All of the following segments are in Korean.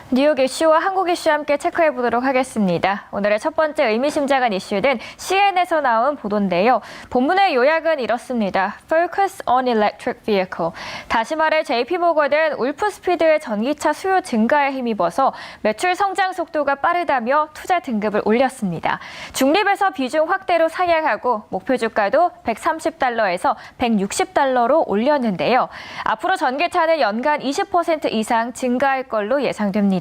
뉴욕 이슈와 한국 이슈 함께 체크해 보도록 하겠습니다. 오늘의 첫 번째 의미심장한 이슈는 CNN에서 나온 보도인데요. 본문의 요약은 이렇습니다. Focus on electric vehicle. 다시 말해 JP모건은 울프스피드의 전기차 수요 증가에 힘입어서 매출 성장 속도가 빠르다며 투자 등급을 올렸습니다. 중립에서 비중 확대로 상향하고 목표 주가도 130달러에서 160달러로 올렸는데요. 앞으로 전기차는 연간 20% 이상 증가할 걸로 예상됩니다.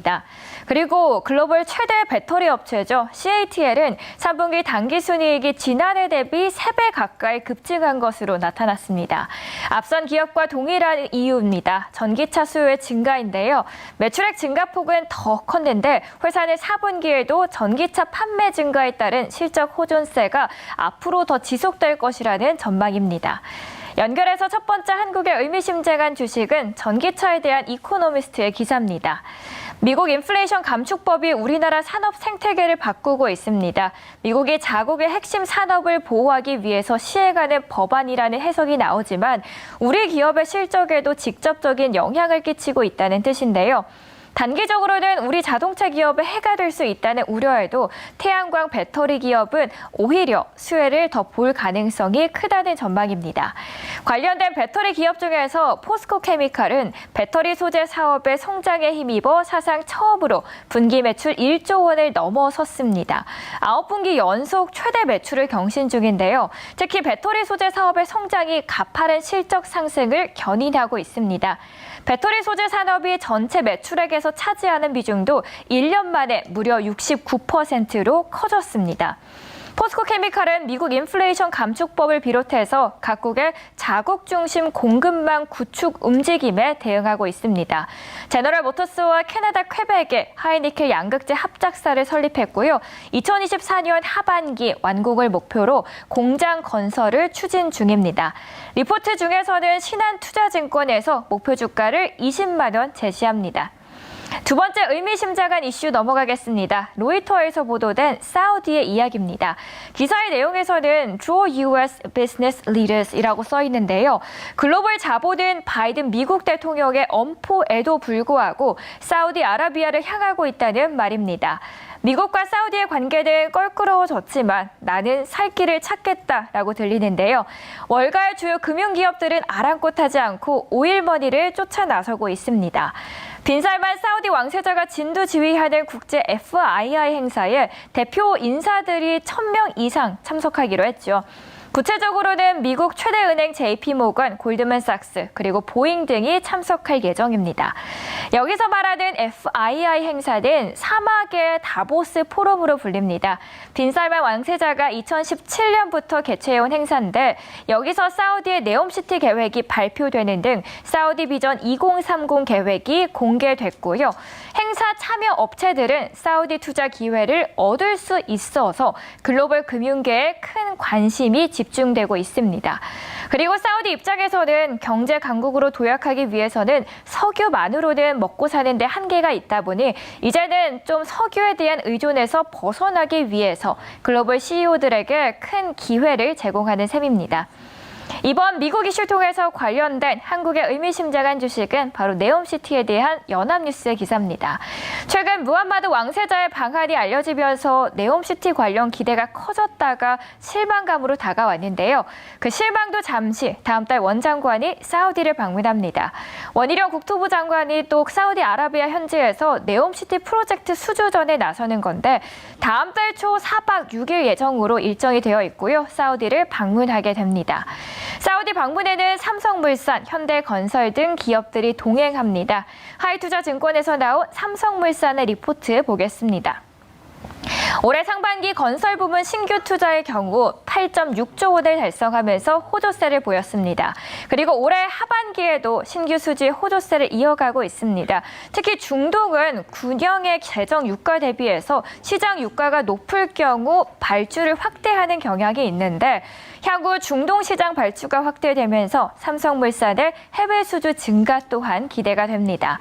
그리고 글로벌 최대 배터리 업체죠. CATL은 3분기 당기순이익이 지난해 대비 3배 가까이 급증한 것으로 나타났습니다. 앞선 기업과 동일한 이유입니다. 전기차 수요의 증가인데요. 매출액 증가폭은 더 컸는데 회사는 4분기에도 전기차 판매 증가에 따른 실적 호전세가 앞으로 더 지속될 것이라는 전망입니다. 연결해서 첫 번째 한국의 의미심장한 주식은 전기차에 대한 이코노미스트의 기사입니다. 미국 인플레이션 감축법이 우리나라 산업 생태계를 바꾸고 있습니다. 미국이 자국의 핵심 산업을 보호하기 위해서 시행하는 법안이라는 해석이 나오지만 우리 기업의 실적에도 직접적인 영향을 끼치고 있다는 뜻인데요. 단기적으로는 우리 자동차 기업에 해가 될 수 있다는 우려에도 태양광 배터리 기업은 오히려 수혜를 더 볼 가능성이 크다는 전망입니다. 관련된 배터리 기업 중에서 포스코 케미칼은 배터리 소재 사업의 성장에 힘입어 사상 처음으로 분기 매출 1조 원을 넘어섰습니다. 9분기 연속 최대 매출을 경신 중인데요. 특히 배터리 소재 사업의 성장이 가파른 실적 상승을 견인하고 있습니다. 배터리 소재 산업이 전체 매출액에서 차지하는 비중도 1년 만에 무려 69%로 커졌습니다. 포스코 케미칼은 미국 인플레이션 감축법을 비롯해서 각국의 자국 중심 공급망 구축 움직임에 대응하고 있습니다. 제너럴 모터스와 캐나다 퀘벡에 하이니켈 양극재 합작사를 설립했고요. 2024년 하반기 완공을 목표로 공장 건설을 추진 중입니다. 리포트 중에서는 신한투자증권에서 목표 주가를 20만 원 제시합니다. 두 번째 의미심장한 이슈 넘어가겠습니다. 로이터에서 보도된 사우디의 이야기입니다. 기사의 내용에서는 Draw U.S. Business Leaders이라고 써 있는데요. 글로벌 자본은 바이든 미국 대통령의 엄포에도 불구하고 사우디아라비아를 향하고 있다는 말입니다. 미국과 사우디의 관계는 껄끄러워졌지만 나는 살 길을 찾겠다라고 들리는데요. 월가의 주요 금융기업들은 아랑곳하지 않고 오일머니를 쫓아 나서고 있습니다. 빈살만 사우디 왕세자가 진두지휘하는 국제 FII 행사에 대표 인사들이 1,000명 이상 참석하기로 했죠. 구체적으로는 미국 최대 은행 JP모건, 골드만삭스, 그리고 보잉 등이 참석할 예정입니다. 여기서 말하는 FII 행사는 사막의 다보스 포럼으로 불립니다. 빈살만 왕세자가 2017년부터 개최해온 행사인데 여기서 사우디의 네옴시티 계획이 발표되는 등 사우디 비전 2030 계획이 공개됐고요. 행사 참여 업체들은 사우디 투자 기회를 얻을 수 있어서 글로벌 금융계에 큰 관심이 집중되고 있습니다. 그리고 사우디 입장에서는 경제 강국으로 도약하기 위해서는 석유만으로는 먹고 사는 데 한계가 있다 보니 이제는 좀 석유에 대한 의존에서 벗어나기 위해서 글로벌 CEO들에게 큰 기회를 제공하는 셈입니다. 이번 미국 이슈를 통해서 관련된 한국의 의미심장한 주식은 바로 네옴시티에 대한 연합뉴스의 기사입니다. 최근 무함마드 왕세자의 방한이 알려지면서 네옴시티 관련 기대가 커졌다가 실망감으로 다가왔는데요. 그 실망도 잠시 다음 달 원장관이 사우디를 방문합니다. 원희룡 국토부 장관이 또 사우디아라비아 현지에서 네옴시티 프로젝트 수주전에 나서는 건데 다음 달 초 4박 6일 예정으로 일정이 되어 있고요. 사우디를 방문하게 됩니다. 사우디 방문에는 삼성물산, 현대건설 등 기업들이 동행합니다. 하이투자증권에서 나온 삼성물산의 리포트 보겠습니다. 올해 상반기 건설 부문 신규 투자의 경우 8.6조 원을 달성하면서 호조세를 보였습니다. 그리고 올해 하반기에도 신규 수주의 호조세를 이어가고 있습니다. 특히 중동은 군영의 재정 유가 대비해서 시장 유가가 높을 경우 발주를 확대하는 경향이 있는데 향후 중동 시장 발주가 확대되면서 삼성물산의 해외 수주 증가 또한 기대가 됩니다.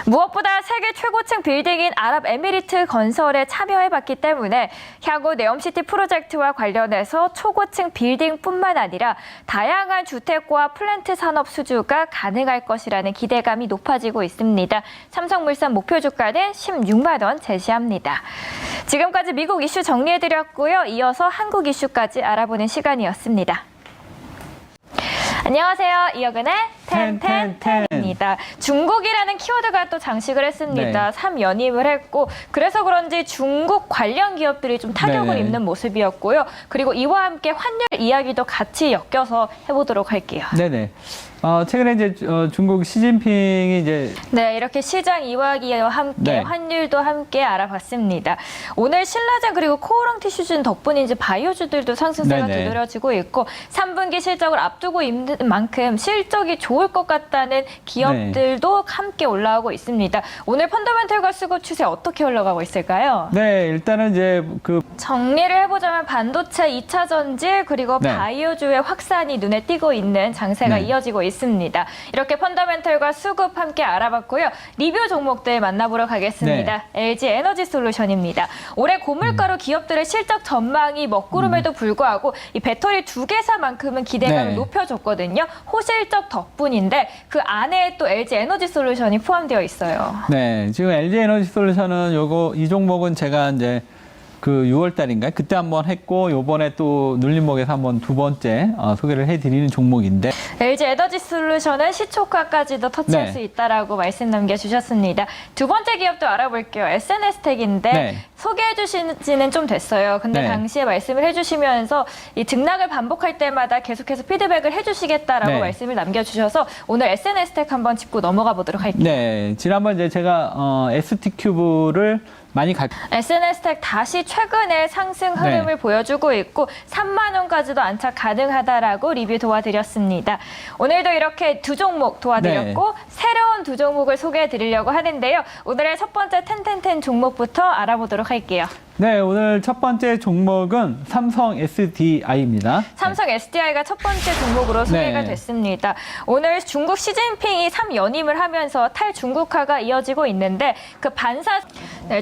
무엇보다 세계 최고층 빌딩인 아랍에미리트 건설에 참여해봤기 때문에 향후 네옴시티 프로젝트와 관련해서 초고층 빌딩뿐만 아니라 다양한 주택과 플랜트 산업 수주가 가능할 것이라는 기대감이 높아지고 있습니다. 삼성물산 목표 주가는 16만 원 제시합니다. 지금까지 미국 이슈 정리해드렸고요. 이어서 한국 이슈까지 알아보는 시간이었습니다. 안녕하세요. 이혁은의 텐텐텐입니다. 중국이라는 키워드가 또 장식을 했습니다. 네. 3연임을 했고 그래서 그런지 중국 관련 기업들이 좀 타격을 네네. 입는 모습이었고요. 그리고 이와 함께 환율 이야기도 같이 엮여서 해보도록 할게요. 네네. 최근에 이제 중국 시진핑이 이제 네, 이렇게 시장 이야기와 함께 네. 환율도 함께 알아봤습니다. 오늘 신라젠 그리고 코오롱 티슈진 덕분인지 바이오주들도 상승세가 네네. 두드러지고 있고 3분기 실적을 앞두고 있는 만큼 실적이 좋을 것 같다는 기업들도 함께 올라오고 있습니다. 오늘 펀더멘털과 수급 추세 어떻게 흘러가고 있을까요? 네, 일단은 이제 정리를 해보자면 반도체 2차 전지 그리고 네. 바이오주의 확산이 눈에 띄고 있는 장세가 네. 이어지고 있습니다. 이렇게 펀더멘털과 수급 함께 알아봤고요. 리뷰 종목들 만나보러 가겠습니다. LG 에너지 솔루션입니다. 올해 고물가로 기업들의 실적 전망이 먹구름에도 불구하고 이 배터리 2개사만큼은 기대감을 네. 높여줬거든요. 호실적 덕분인데 그 안에 또 LG 에너지 솔루션이 포함되어 있어요. 네, 지금 LG 에너지 솔루션은 이 종목은 제가 이제 그 6월 달인가요? 그때 한번 했고 요번에 또 눌림목에서 한번 두 번째 소개를 해드리는 종목인데 LG 에너지 솔루션은 시초가까지도 터치할 네. 수 있다라고 말씀 남겨주셨습니다. 두 번째 기업도 알아볼게요. SNS텍인데 네. 소개해 주시지는 좀 됐어요. 근데 네. 당시에 말씀을 해주시면서 이 등락을 반복할 때마다 계속해서 피드백을 해주시겠다라고 네. 말씀을 남겨주셔서 오늘 SNS텍 한번 짚고 넘어가 보도록 할게요. 네, 지난번 이제 제가 ST큐브를 많이 SNS텍 다시 최근에 상승 흐름을 네. 보여주고 있고 3만 원까지도 안착 가능하다라고 리뷰 도와드렸습니다. 오늘도 이렇게 두 종목 도와드렸고 새로운 두 종목을 소개해 드리려고 하는데요. 오늘의 첫 번째 텐텐텐 종목부터 알아보도록 할게요. 네, 오늘 첫 번째 종목은 삼성 SDI입니다. 삼성 SDI가 첫 번째 종목으로 소개가 네. 됐습니다. 오늘 중국 시진핑이 3연임을 하면서 탈중국화가 이어지고 있는데 그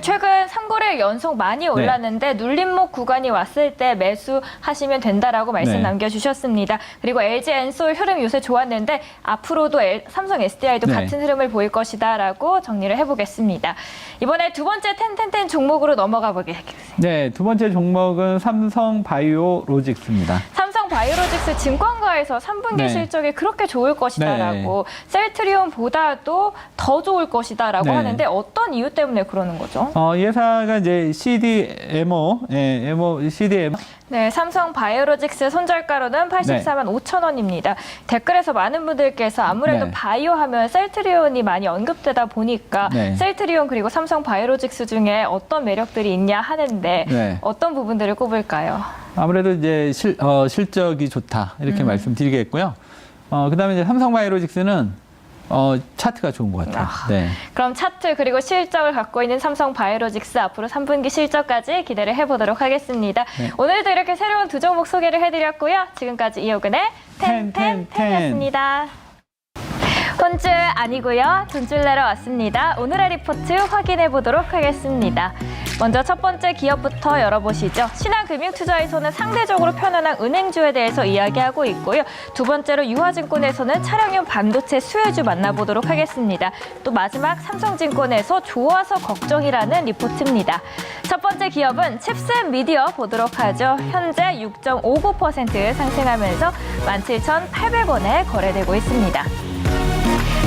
최근 3거래일 연속 많이 올랐는데 눌림목 구간이 왔을 때 매수하시면 된다라고 말씀 네. 남겨주셨습니다. 그리고 LG 엔솔 흐름 요새 좋았는데 앞으로도 삼성 SDI도 네. 같은 흐름을 보일 것이다라고 정리를 해보겠습니다. 이번에 두 번째 텐텐텐 종목으로 넘어가 보겠습니다. 네, 두 번째 종목은 삼성 바이오로직스입니다. 삼성 바이오로직스 증권가에서 3분기 네. 실적이 그렇게 좋을 것이다라고 셀트리온보다도 더 좋을 것이다라고 네. 하는데 어떤 이유 때문에 그러는 거죠? 이 회사가 이제 CDMO. 네, 삼성 바이오로직스 손절가로는 84만 5천 원입니다. 댓글에서 많은 분들께서 아무래도 네. 바이오 하면 셀트리온이 많이 언급되다 보니까 네. 셀트리온 그리고 삼성 바이오로직스 중에 어떤 매력들이 있냐 하는데 네. 어떤 부분들을 꼽을까요? 아무래도 이제 실적이 좋다 이렇게 말씀드리겠고요. 그다음에 이제 삼성 바이오로직스는 차트가 좋은 것 같아요. 네. 그럼 차트 그리고 실적을 갖고 있는 삼성 바이오로직스 앞으로 3분기 실적까지 기대를 해보도록 하겠습니다. 네. 오늘도 이렇게 새로운 두 종목 소개를 해드렸고요. 지금까지 이호근의 텐텐텐이었습니다. 혼줄 아니고요. 돈줄 내러 왔습니다. 오늘의 리포트 확인해 보도록 하겠습니다. 먼저 첫 번째 기업부터 열어보시죠. 신한금융투자에서는 상대적으로 편안한 은행주에 대해서 이야기하고 있고요. 두 번째로 유화증권에서는 차량용 반도체 수혜주 만나보도록 하겠습니다. 또 마지막 삼성증권에서 좋아서 걱정이라는 리포트입니다. 첫 번째 기업은 칩셋미디어 보도록 하죠. 현재 6.59% 상승하면서 17,800원에 거래되고 있습니다.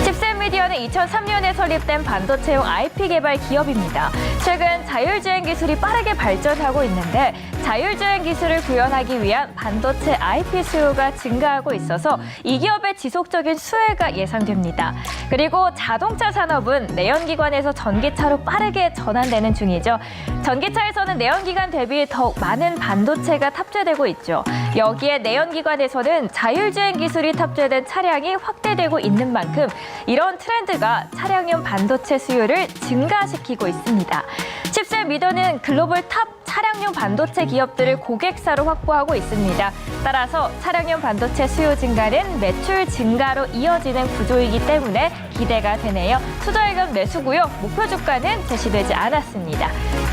칩셋미디어는 2003년에 설립된 반도체용 IP 개발 기업입니다. 최근 자율주행 기술이 빠르게 발전하고 있는데 자율주행 기술을 구현하기 위한 반도체 IP 수요가 증가하고 있어서 이 기업의 지속적인 수혜가 예상됩니다. 그리고 자동차 산업은 내연기관에서 전기차로 빠르게 전환되는 중이죠. 전기차에서는 내연기관 대비 더욱 많은 반도체가 탑재되고 있죠. 여기에 내연기관에서는 자율주행 기술이 탑재된 차량이 확대되고 있는 만큼 이런 트렌드가 차량용 반도체 수요를 증가시키고 있습니다. 칩셋미디어는 글로벌 탑 차량용 반도체 기업들을 고객사로 확보하고 있습니다. 따라서 차량용 반도체 수요 증가는 매출 증가로 이어지는 구조이기 때문에 기대가 되네요. 투자 의견 매수고요. 목표 주가는 제시되지 않았습니다.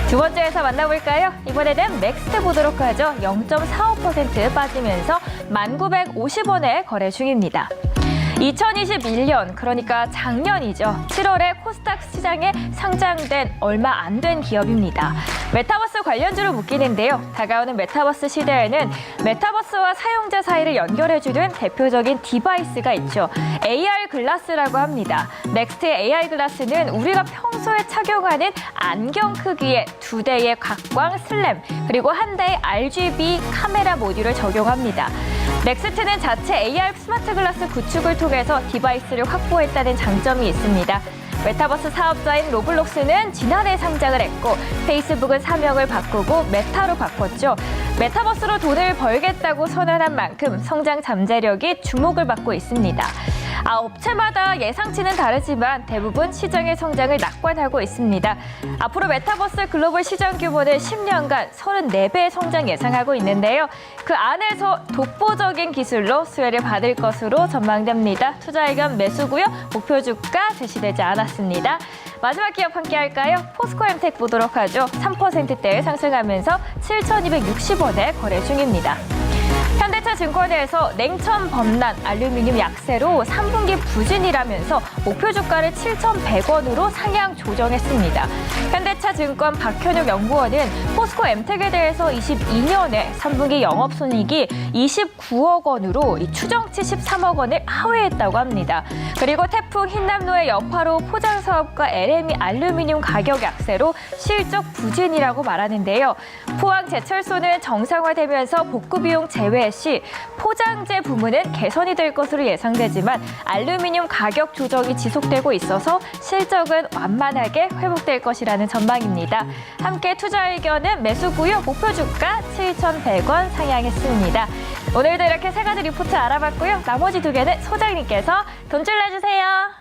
두 번째에서 만나볼까요? 이번에는 넥스트 보도록 하죠. 0.45% 빠지면서 1,950원에 거래 중입니다. 2021년, 그러니까 작년이죠. 7월에 코스닥 시장에 상장된 얼마 안 된 기업입니다. 메타버스 관련주로 묶이는데요. 다가오는 메타버스 시대에는 메타버스와 사용자 사이를 연결해주는 대표적인 디바이스가 있죠. AR 글라스라고 합니다. 넥스트의 AR 글라스는 우리가 평소에 착용하는 안경 크기의 2대의 각광 슬램, 그리고 1대의 RGB 카메라 모듈을 적용합니다. 넥스트는 자체 AR 스마트 글라스 구축을 통해서 디바이스를 확보했다는 장점이 있습니다. 메타버스 사업자인 로블록스는 지난해 상장을 했고 페이스북은 사명을 바꾸고 메타로 바꿨죠. 메타버스로 돈을 벌겠다고 선언한 만큼 성장 잠재력이 주목을 받고 있습니다. 업체마다 예상치는 다르지만 대부분 시장의 성장을 낙관하고 있습니다. 앞으로 메타버스 글로벌 시장 규모는 10년간 34배의 성장 예상하고 있는데요. 그 안에서 독보적인 기술로 수혜를 받을 것으로 전망됩니다. 투자 의견 매수고요. 목표 주가 제시되지 않았습니다. 마지막 기업 함께 할까요? 포스코엠텍 보도록 하죠. 3%대에 상승하면서 7,260원에 거래 중입니다. 현대차 증권에서 냉천 범란 알루미늄 약세로 3분기 부진이라면서 목표 주가를 7,100원으로 상향 조정했습니다. 현대차 증권 박현욱 연구원은 포스코 엠텍에 대해서 22년에 3분기 영업손익이 29억 원으로 추정치 13억 원을 하회했다고 합니다. 그리고 태풍 흰남노의 여파로 포장사업과 LME 알루미늄 가격 약세로 실적 부진이라고 말하는데요. 포항 제철소는 정상화되면서 복구 비용 제외 시 포장재 부문은 개선이 될 것으로 예상되지만 알루미늄 가격 조정이 지속되고 있어서 실적은 완만하게 회복될 것이라는 전망입니다. 함께 투자 의견은 매수고요. 목표 주가 7,100원 상향했습니다. 오늘도 이렇게 세 가지 리포트 알아봤고요. 나머지 두 개는 소장님께서 돈줄 내주세요.